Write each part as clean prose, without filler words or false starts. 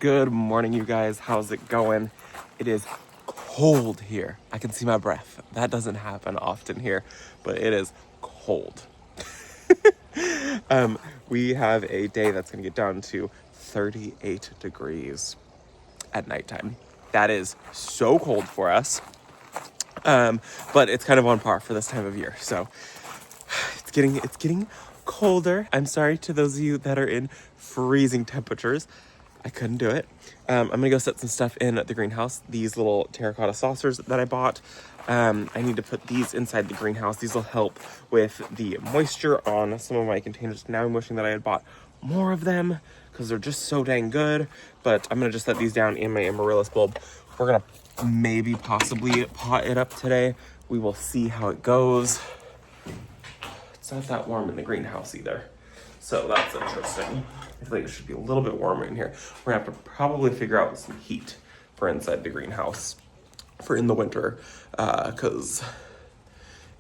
Good morning, you guys. How's it going? It is cold here. I can see my breath. That doesn't happen often here, but it is cold. We have a day that's going to get down to 38 degrees at nighttime. That is so cold for us, but it's kind of on par for this time of year. So it's getting colder. I'm sorry to those of you that are in freezing temperatures. I couldn't do it. I'm gonna go set some stuff in the greenhouse. These little terracotta saucers that I bought. I need to put these inside the greenhouse. These will help with the moisture on some of my containers. Now I'm wishing that I had bought more of them because they're just so dang good. But I'm gonna just set these down in my Amaryllis bulb. We're gonna maybe possibly pot it up today. We will see how it goes. It's not that warm in the greenhouse either. So that's interesting. I feel like it should be a little bit warmer in here. We're gonna have to probably figure out some heat for inside the greenhouse for in the winter, because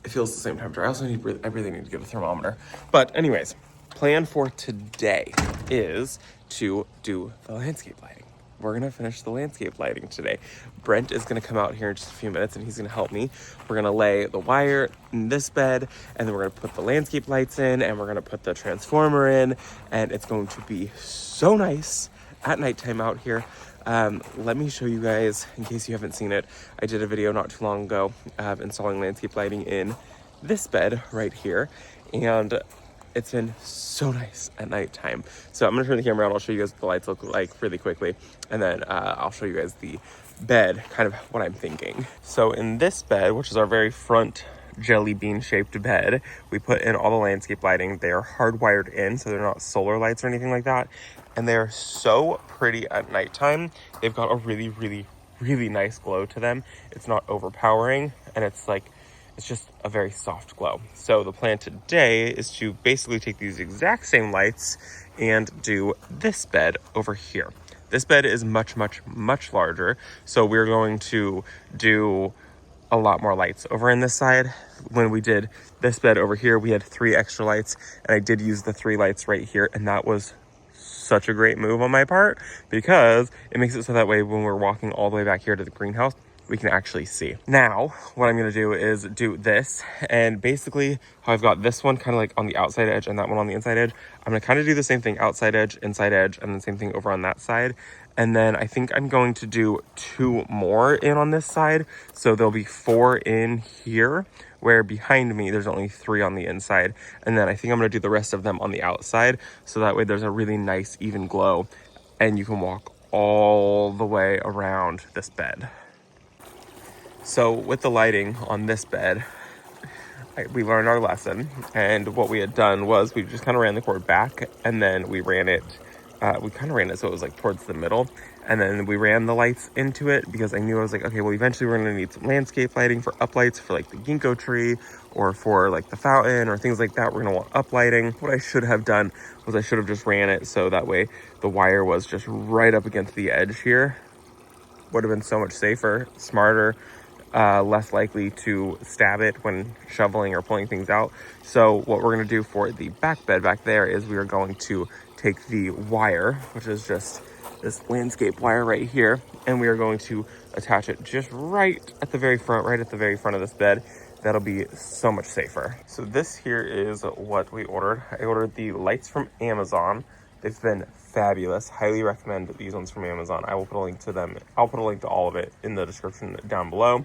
it feels the same temperature. I also need, I really need to get a thermometer. But anyways, plan for today is to do the landscape lighting. We're gonna finish the landscape lighting today. Brent is gonna come out here in just a few minutes and he's gonna help me. We're gonna lay the wire in this bed and then we're gonna put the landscape lights in and we're gonna put the transformer in, and it's going to be so nice at nighttime out here. Let me show you guys, in case you haven't seen it. I did a video not too long ago of installing landscape lighting in this bed right here, and it's been so nice at nighttime. So I'm gonna turn the camera on. I'll show you guys what the lights look like really quickly, and then I'll show you guys the bed, kind of what I'm thinking. So in this bed, which is our very front jelly bean shaped bed, we put in all the landscape lighting. They are hardwired in, so they're not solar lights or anything like that, and they are so pretty at nighttime. They've got a really nice glow to them. It's not overpowering, and it's just a very soft glow. So the plan today is to basically take these exact same lights and do this bed over here. This bed is much larger, so we're going to do a lot more lights over in this side. When we did this bed over here, we had 3 extra lights, and I did use the 3 lights right here, and that was such a great move on my part because it makes it so that way when we're walking all the way back here to the greenhouse, we can actually see. Now, what I'm gonna do is do this, and basically how I've got this one kind of like on the outside edge and that one on the inside edge, I'm gonna kind of do the same thing, outside edge, inside edge, and the same thing over on that side. And then I think I'm going to do 2 more in on this side. So there'll be 4 in here, where behind me, there's only 3 on the inside. And then I think I'm gonna do the rest of them on the outside. So that way there's a really nice even glow and you can walk all the way around this bed. So with the lighting on this bed, we learned our lesson, and what we had done was we just kind of ran the cord back, and then we ran it so it was like towards the middle, and then we ran the lights into it because I knew, I was like, okay, well, eventually we're going to need some landscape lighting for uplights for like the ginkgo tree or for like the fountain or things like that. We're going to want uplighting. What I should have done was I should have just ran it so that way the wire was just right up against the edge here. Would have been so much safer, smarter, less likely to stab it when shoveling or pulling things out. So what we're going to do for the back bed back there is we are going to take the wire, which is just this landscape wire right here, and we are going to attach it just right at the very front of this bed. That'll be so much safer. So this here is what we ordered. I ordered the lights from Amazon. They've been fabulous. Highly recommend these ones from Amazon. I will put a link to them. I'll put a link to all of it in the description down below.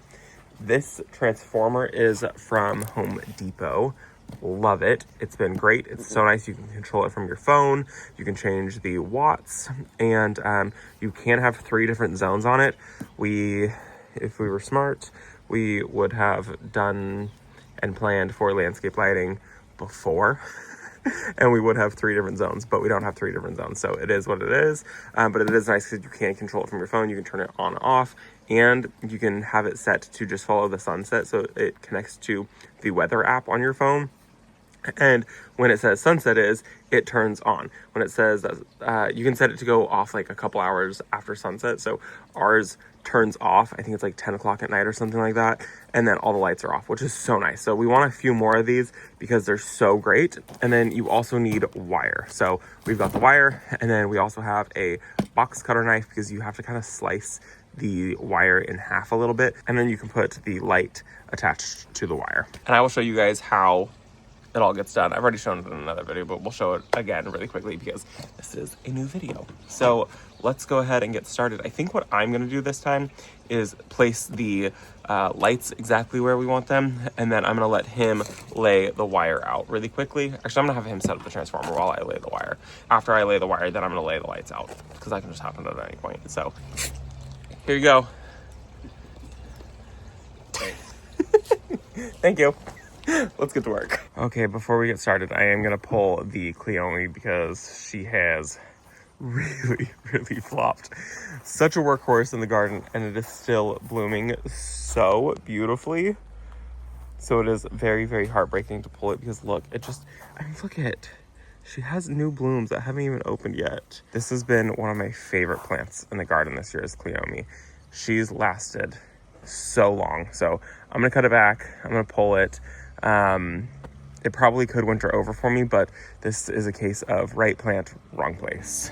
This transformer is from Home Depot. Love it. It's been great. It's so nice. You can control it from your phone. You can change the watts, and you can have 3 different zones on it. If we were smart, we would have done and planned for landscape lighting before. And we would have 3 different zones, but we don't have 3 different zones. So it is what it is. But it is nice because you can control it from your phone. You can turn it on and off, and you can have it set to just follow the sunset. So it connects to the weather app on your phone. And when it says sunset is, it turns on. When it says that, you can set it to go off like a couple hours after sunset. So ours turns off, I think it's like 10 o'clock at night or something like that. And then all the lights are off, which is so nice. So we want a few more of these because they're so great. And then you also need wire. So we've got the wire, and then we also have a box cutter knife because you have to kind of slice the wire in half a little bit. And then you can put the light attached to the wire. And I will show you guys how it all gets done. I've already shown it in another video, but we'll show it again really quickly because this is a new video. So let's go ahead and get started. I think what I'm gonna do this time is place the lights exactly where we want them, and then I'm gonna let him lay the wire out really quickly. Actually, I'm gonna have him set up the transformer while I lay the wire. After I lay the wire, then I'm gonna lay the lights out because that can just happen at any point. So here you go. Thank you. Let's get to work. Okay, before we get started, I am gonna pull the Cleome because she has really flopped. Such a workhorse in the garden, and it is still blooming so beautifully. So it is very heartbreaking to pull it because look, look at it. She has new blooms that haven't even opened yet. This has been one of my favorite plants in the garden this year is Cleome. She's lasted so long. So I'm gonna cut it back, I'm gonna pull it. It probably could winter over for me, but this is a case of right plant, wrong place.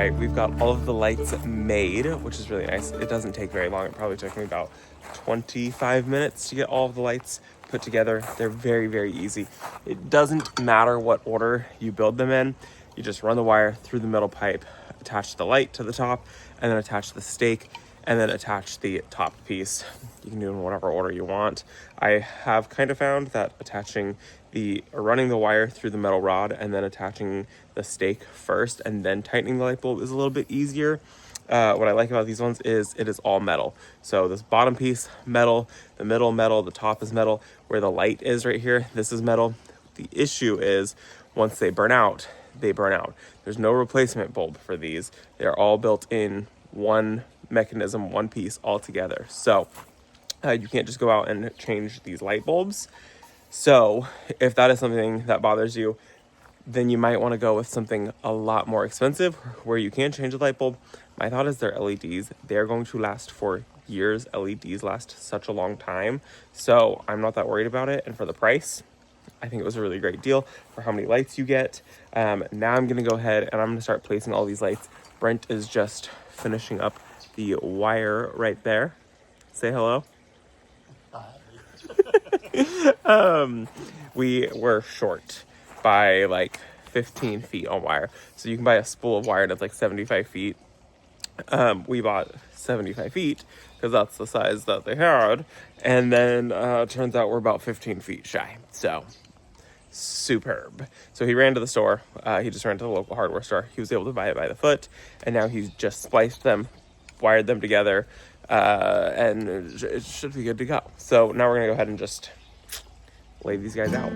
right, we've got all of the lights made, which is really nice. It doesn't take very long. It probably took me about 25 minutes to get all of the lights put together. They're very, very easy. It doesn't matter what order you build them in. You just run the wire through the middle pipe, attach the light to the top, and then attach the stake, and then attach the top piece. You can do it in whatever order you want. I have kind of found that running the wire through the metal rod and then attaching the stake first and then tightening the light bulb is a little bit easier. What I like about these ones is it is all metal. So this bottom piece, metal, the middle, metal, the top is metal. Where the light is right here, this is metal. The issue is once they burn out, they burn out. There's no replacement bulb for these. They're all built in one mechanism, one piece all together. So you can't just go out and change these light bulbs. So if that is something that bothers you, then you might want to go with something a lot more expensive where you can change the light bulb. My thought is they're LEDs. They're going to last for years. LEDs last such a long time. So I'm not that worried about it. And for the price, I think it was a really great deal for how many lights you get. Now I'm going to go ahead and I'm going to start placing all these lights. Brent is just finishing up the wire right there. Say hello. We were short by like 15 feet on wire. So you can buy a spool of wire that's like 75 feet. We bought 75 feet because that's the size that they had. And then turns out we're about 15 feet shy. So superb. So he ran to the store. He just ran to the local hardware store. He was able to buy it by the foot. And now he's just spliced them, wired them together. And it should be good to go. So now we're going to go ahead and just lay these guys out.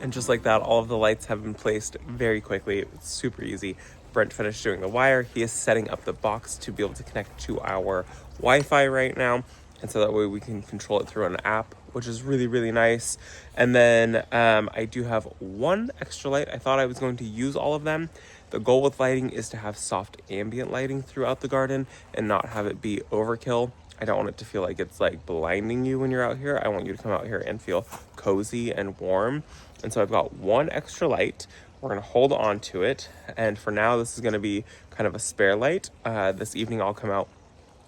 And just like that, all of the lights have been placed very quickly. It's super easy. Brent finished doing the wire. He is setting up the box to be able to connect to our Wi-Fi right now. And so that way we can control it through an app, which is really, really nice. And then I do have one extra light. I thought I was going to use all of them. The goal with lighting is to have soft ambient lighting throughout the garden and not have it be overkill. I don't want it to feel like it's like blinding you when you're out here. I want you to come out here and feel cozy and warm. And so I've got one extra light. We're going to hold on to it. And for now, this is going to be kind of a spare light. This evening, I'll come out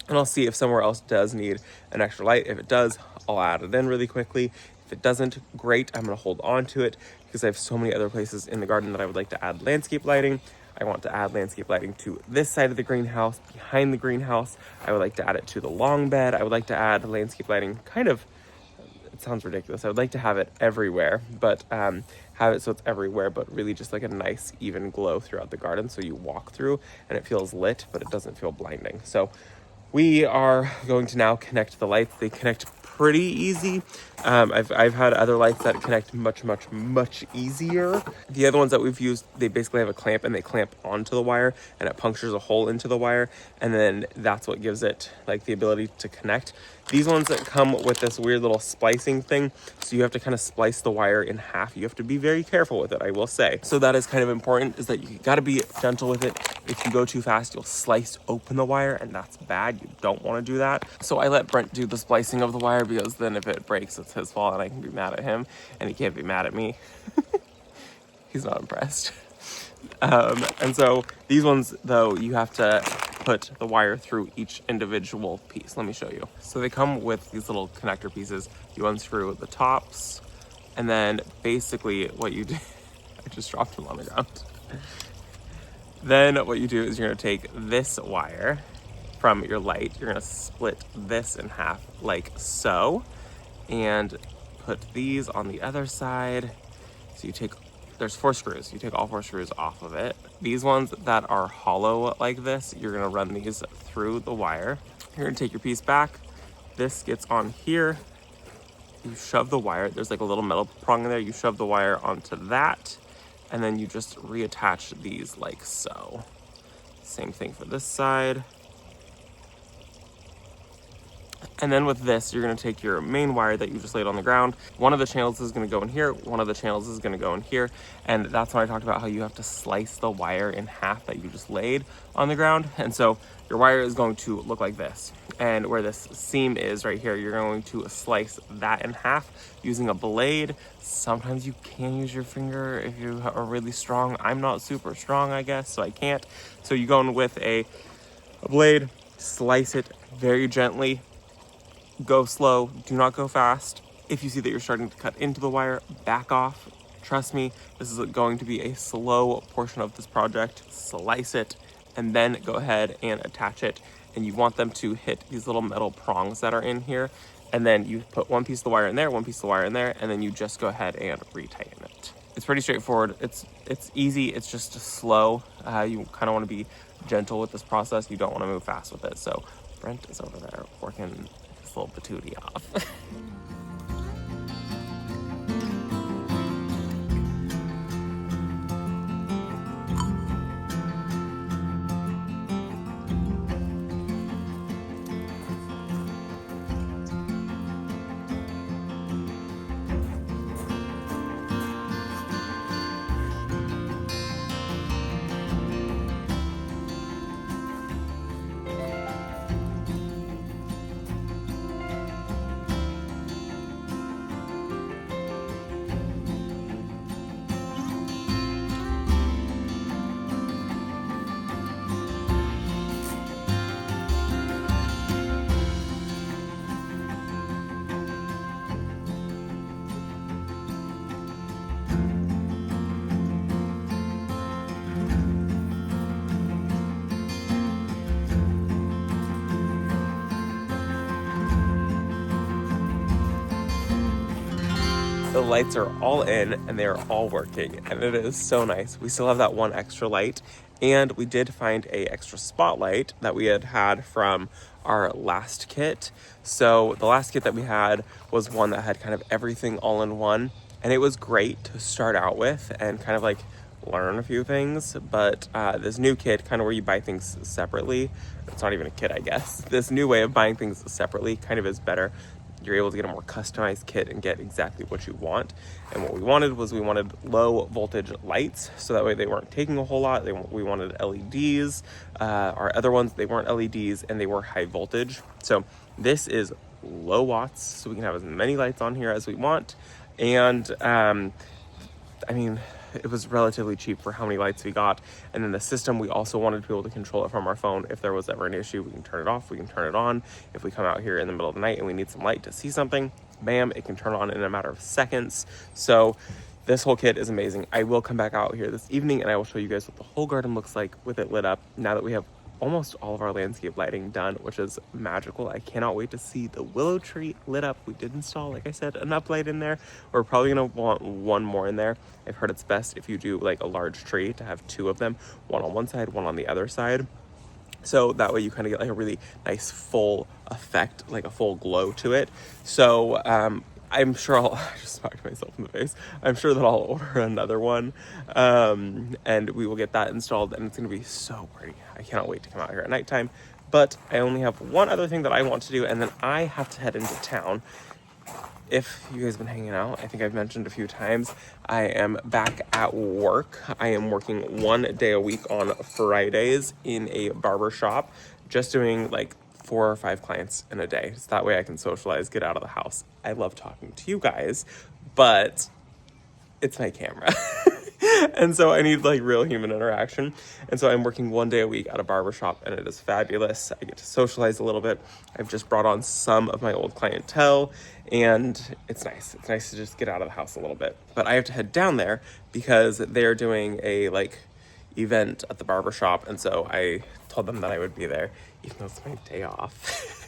and I'll see if somewhere else does need an extra light. If it does, I'll add it in really quickly. If it doesn't, great. I'm going to hold on to it because I have so many other places in the garden that I would like to add landscape lighting. I want to add landscape lighting to this side of the greenhouse, behind the greenhouse. I would like to add it to the long bed. I would like to add landscape lighting kind of, it sounds ridiculous. I would like to have it everywhere, but have it so it's everywhere, but really just like a nice even glow throughout the garden. So you walk through and it feels lit, but it doesn't feel blinding. So we are going to now connect the lights. They connect pretty easy. I've had other lights that connect much easier. The other ones that we've used, they basically have a clamp and they clamp onto the wire and it punctures a hole into the wire. And then that's what gives it like the ability to connect. These ones that come with this weird little splicing thing. So you have to kind of splice the wire in half. You have to be very careful with it, I will say. So that is kind of important, is that you got to be gentle with it. If you go too fast, you'll slice open the wire and that's bad. You don't want to do that. So I let Brent do the splicing of the wire because then if it breaks, it's his fault and I can be mad at him and he can't be mad at me. He's not impressed. And so these ones though, you have to put the wire through each individual piece. Let me show you. So they come with these little connector pieces. You unscrew the tops and then basically what you do, I just dropped them on the ground. Then what you do is you're gonna take this wire from your light, you're gonna split this in half like so, and put these on the other side. So you take, there's 4 screws, you take all 4 screws off of it. These ones that are hollow like this, you're gonna run these through the wire. You're gonna take your piece back, this gets on here, you shove the wire, there's like a little metal prong in there, you shove the wire onto that, and then you just reattach these like so. Same thing for this side. And then with this, you're gonna take your main wire that you just laid on the ground. One of the channels is gonna go in here, one of the channels is gonna go in here. And that's when I talked about how you have to slice the wire in half that you just laid on the ground. And so your wire is going to look like this. And where this seam is right here, you're going to slice that in half using a blade. Sometimes you can use your finger if you are really strong. I'm not super strong, I guess, so I can't. So you go in with a blade, slice it very gently. Go slow, do not go fast. If you see that you're starting to cut into the wire, back off. Trust me, this is going to be a slow portion of this project. Slice it and then go ahead and attach it. And you want them to hit these little metal prongs that are in here. And then you put one piece of the wire in there, one piece of the wire in there, and then you just go ahead and retighten it. It's pretty straightforward. It's easy, it's just slow. You kind of want to be gentle with this process. You don't want to move fast with it. So Brent is over there working little patootie off. The lights are all in and they are all working and it is so nice. We still have that one extra light and we did find a extra spotlight that we had from our last kit. So the last kit that we had was one that had kind of everything all in one, and it was great to start out with and kind of like learn a few things. But this new kit, kind of where you buy things separately, it's not even a kit, I guess. This new way of buying things separately kind of is better. You're able to get a more customized kit and get exactly what you want. And what we wanted was we wanted low voltage lights, so that way they weren't taking a whole lot. We wanted LEDs. Our other ones, they weren't LEDs and they were high voltage. So this is low watts, so we can have as many lights on here as we want. And I mean, it was relatively cheap for how many lights we got. And then the system, we also wanted to be able to control it from our phone. If there was ever an issue, we can turn it off, we can turn it on. If we come out here in the middle of the night and we need some light to see something, bam, it can turn on in a matter of seconds. So this whole kit is amazing. I will come back out here this evening and I will show you guys what the whole garden looks like with it lit up now that we have almost all of our landscape lighting done, which is magical. I cannot wait to see the willow tree lit up. We did install, like I said, an uplight in there. We're probably gonna want one more in there. I've heard it's best if you do like a large tree to have two of them, one on one side, one on the other side. So that way you kind of get like a really nice full effect, like a full glow to it. So I'm sure I just smacked myself in the face. I'm sure that I'll order another one and we will get that installed and it's gonna be so pretty. I cannot wait to come out here at nighttime. But I only have one other thing that I want to do and then I have to head into town. If you guys have been hanging out, I think I've mentioned a few times, I am back at work. I am working 1 day a week on Fridays in a barber shop, just doing like 4 or 5 clients in a day. So that way I can socialize, get out of the house. I love talking to you guys, but it's my camera. And so I need like real human interaction. And so I'm working 1 day a week at a barbershop and it is fabulous. I get to socialize a little bit. I've just brought on some of my old clientele and it's nice. It's nice to just get out of the house a little bit. But I have to head down there because they're doing a like event at the barbershop. And so I told them that I would be there, even though it's my day off.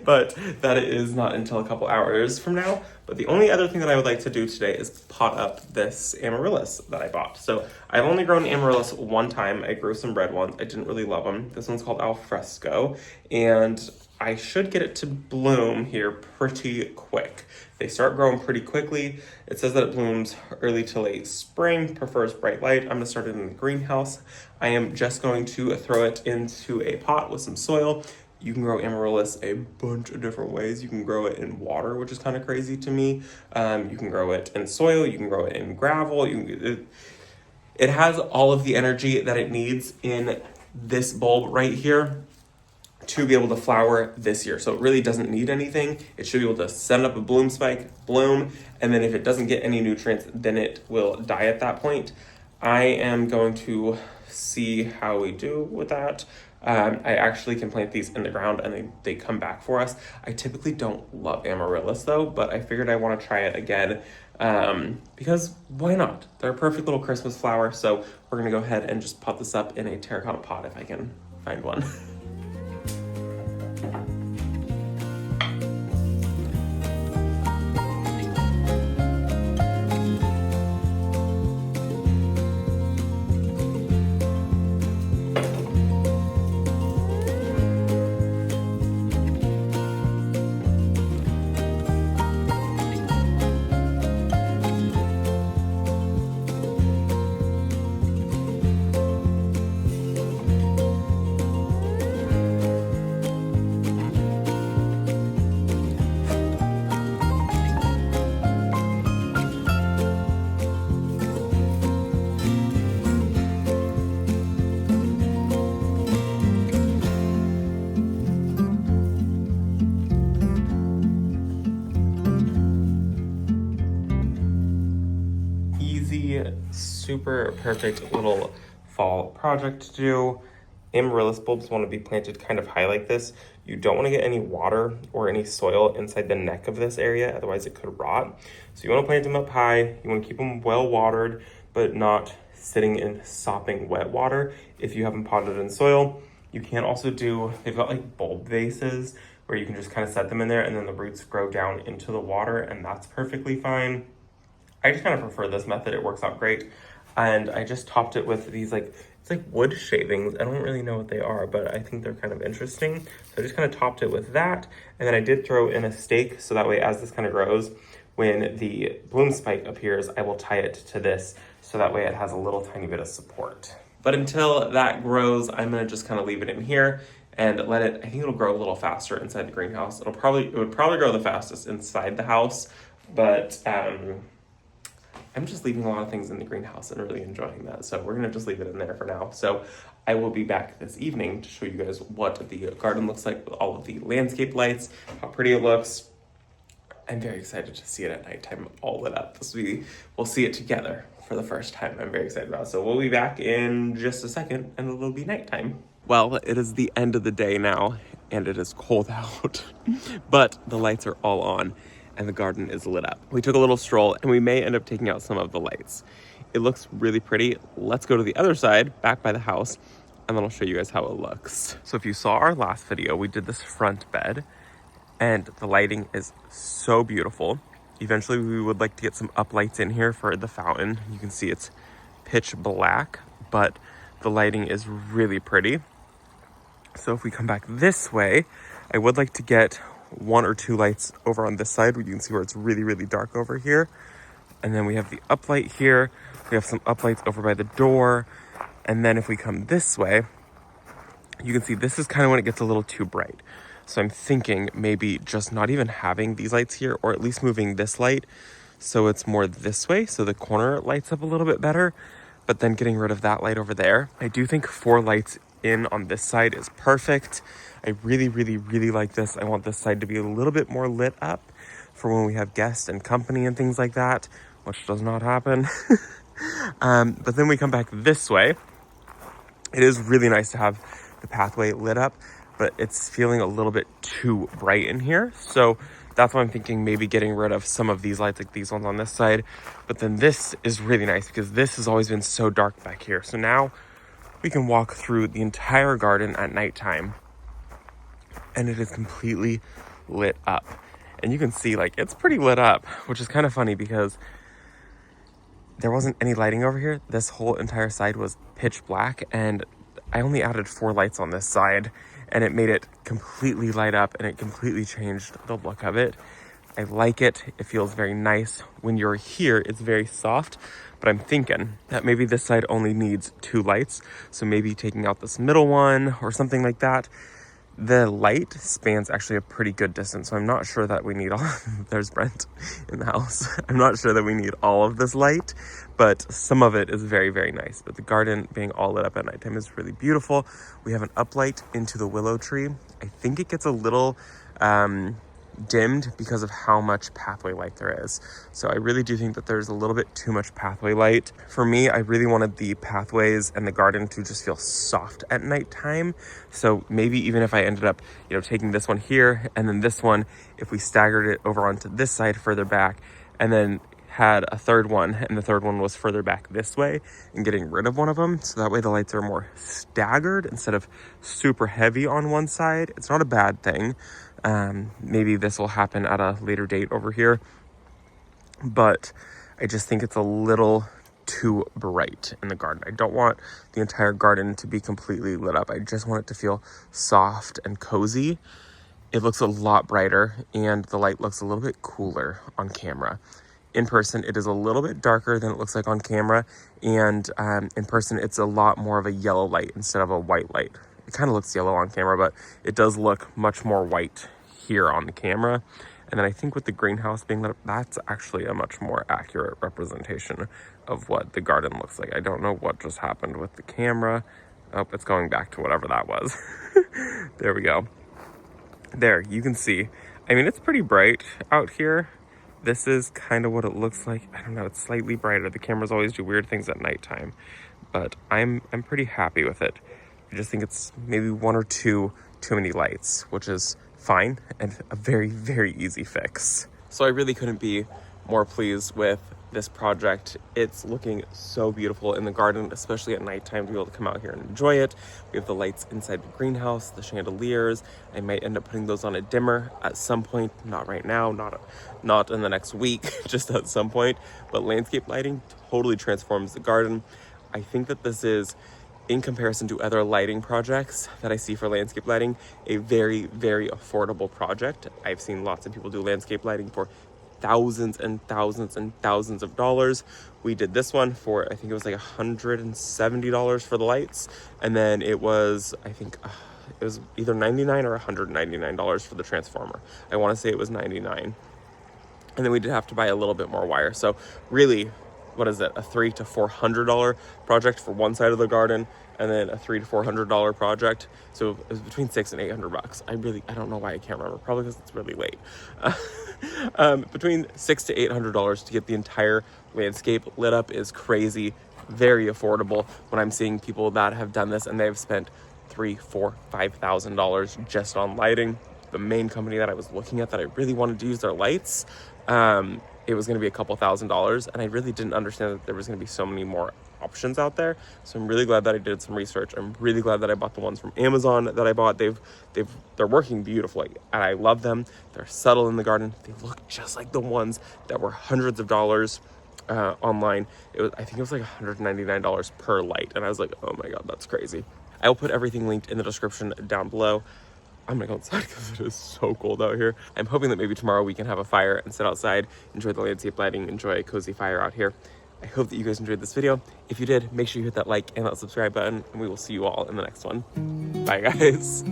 But that is not until a couple hours from now. But the only other thing that I would like to do today is pot up this Amaryllis that I bought. So I've only grown Amaryllis one time. I grew some red ones. I didn't really love them. This one's called Alfresco, and I should get it to bloom here pretty quick. They start growing pretty quickly. It says that it blooms early to late spring, prefers bright light. I'm gonna start it in the greenhouse. I am just going to throw it into a pot with some soil, You can grow Amaryllis a bunch of different ways. You can grow it in water, which is kind of crazy to me. You can grow it in soil. You can grow it in gravel. It has all of the energy that it needs in this bulb right here to be able to flower this year. So it really doesn't need anything. It should be able to send up a bloom spike, bloom, and then if it doesn't get any nutrients, then it will die at that point. I am going to see how we do with that. I actually can plant these in the ground and they come back for us. I typically don't love Amaryllis though, but I figured I want to try it again because why not? They're a perfect little Christmas flower. So we're gonna go ahead and just pot this up in a terracotta pot if I can find one. Super perfect little fall project to do. Amaryllis bulbs want to be planted kind of high like this. You don't want to get any water or any soil inside the neck of this area, otherwise it could rot. So you want to plant them up high. You want to keep them well watered, but not sitting in sopping wet water. If you have them potted in soil, you can also do, they've got like bulb vases where you can just kind of set them in there and then the roots grow down into the water, and that's perfectly fine. I just kind of prefer this method. It works out great. And I just topped it with these it's like wood shavings. I don't really know what they are, but I think they're kind of interesting. So I just kind of topped it with that. And then I did throw in a stake, so that way as this kind of grows, when the bloom spike appears, I will tie it to this, so that way it has a little tiny bit of support. But until that grows, I'm gonna just kind of leave it in here and let it, I think it'll grow a little faster inside the greenhouse. It would probably grow the fastest inside the house, but I'm just leaving a lot of things in the greenhouse and really enjoying that. So we're gonna just leave it in there for now. So I will be back this evening to show you guys what the garden looks like with all of the landscape lights, how pretty it looks. I'm very excited to see it at nighttime all lit up. We'll see it together for the first time. I'm very excited about it. So we'll be back in just a second and it'll be nighttime. Well, it is the end of the day now and it is cold out, but the lights are all on and the garden is lit up. We took a little stroll and we may end up taking out some of the lights. It looks really pretty. Let's go to the other side, back by the house, and then I'll show you guys how it looks. So if you saw our last video, we did this front bed and the lighting is so beautiful. Eventually we would like to get some up lights in here for the fountain. You can see it's pitch black, but the lighting is really pretty. So if we come back this way, I would like to get 1 or 2 lights over on this side where you can see where it's really, really dark over here. And then we have the uplight here. We have some uplights over by the door. And then if we come this way, you can see this is kind of when it gets a little too bright. So I'm thinking maybe just not even having these lights here, or at least moving this light so it's more this way, so the corner lights up a little bit better, but then getting rid of that light over there. I do think 4 lights in on this side is perfect. I really, really, really like this. I want this side to be a little bit more lit up for when we have guests and company and things like that, which does not happen. But then we come back this way. It is really nice to have the pathway lit up, but it's feeling a little bit too bright in here. So that's why I'm thinking maybe getting rid of some of these lights, like these ones on this side. But then this is really nice because this has always been so dark back here. So now we can walk through the entire garden at nighttime and it is completely lit up. And you can see it's pretty lit up, which is kind of funny because there wasn't any lighting over here. This whole entire side was pitch black and I only added 4 lights on this side and it made it completely light up and it completely changed the look of it. I like it. It feels very nice. When you're here, it's very soft, but I'm thinking that maybe this side only needs 2 lights. So maybe taking out this middle one or something like that. The light spans actually a pretty good distance, so I'm not sure that we need all... There's Brent in the house. I'm not sure that we need all of this light, but some of it is very, very nice. But the garden being all lit up at nighttime is really beautiful. We have an uplight into the willow tree. I think it gets a little dimmed because of how much pathway light there is. So I really do think that there's a little bit too much pathway light. For me, I really wanted the pathways and the garden to just feel soft at nighttime. So maybe even if I ended up, taking this one here and then this one, if we staggered it over onto this side further back and then had a third one and the third one was further back this way and getting rid of one of them. So that way the lights are more staggered instead of super heavy on one side. It's not a bad thing. Maybe this will happen at a later date over here, but I just think it's a little too bright in the garden. I don't want the entire garden to be completely lit up. I just want it to feel soft and cozy. It looks a lot brighter and the light looks a little bit cooler on camera. In person, it is a little bit darker than it looks like on camera, and in person, it's a lot more of a yellow light instead of a white light. It kind of looks yellow on camera, but it does look much more white here on the camera. And then I think with the greenhouse being lit up, that's actually a much more accurate representation of what the garden looks like. I don't know what just happened with the camera. Oh, it's going back to whatever that was. There we go. There, you can see. I mean, it's pretty bright out here. This is kind of what it looks like. I don't know, it's slightly brighter. The cameras always do weird things at nighttime, but I'm pretty happy with it. I just think it's maybe one or two too many lights, which is fine and a very, very easy fix. So I really couldn't be more pleased with this project. It's looking so beautiful in the garden, especially at nighttime, to be able to come out here and enjoy it. We have the lights inside the greenhouse, the chandeliers. I might end up putting those on a dimmer at some point, not right now, not in the next week, just at some point. But landscape lighting totally transforms the garden. I think that this is, in comparison to other lighting projects that I see for landscape lighting, a very, very affordable project. I've seen lots of people do landscape lighting for thousands and thousands and thousands of dollars. We did this one for, I think it was like $170 for the lights. And then it was, I think it was either $99 or $199 for the transformer. I want to say it was $99. And then we did have to buy a little bit more wire. So really, what is it? A $300 to $400 project for one side of the garden, and then a $300 to $400 project. So it was between $600 and $800. I don't know why I can't remember. Probably because it's really late. Between $600 to $800 to get the entire landscape lit up is crazy. Very affordable. When I'm seeing people that have done this and they've spent $3,000, $4,000, $5,000 just on lighting. The main company that I was looking at that I really wanted to use their lights, it was going to be a couple $1,000s, and I really didn't understand that there was going to be so many more options out there. So I'm really glad that I did some research. I'm really glad that I bought the ones from Amazon that I bought. They're working beautifully, and I love them. They're subtle in the garden. They look just like the ones that were hundreds of dollars online. I think it was like $199 per light, and I was like, oh my god, that's crazy. I will put everything linked in the description down below. I'm gonna go inside because it is so cold out here. I'm hoping that maybe tomorrow we can have a fire and sit outside, enjoy the landscape lighting, enjoy a cozy fire out here. I hope that you guys enjoyed this video. If you did, make sure you hit that like and that subscribe button, and we will see you all in the next one. Bye, guys.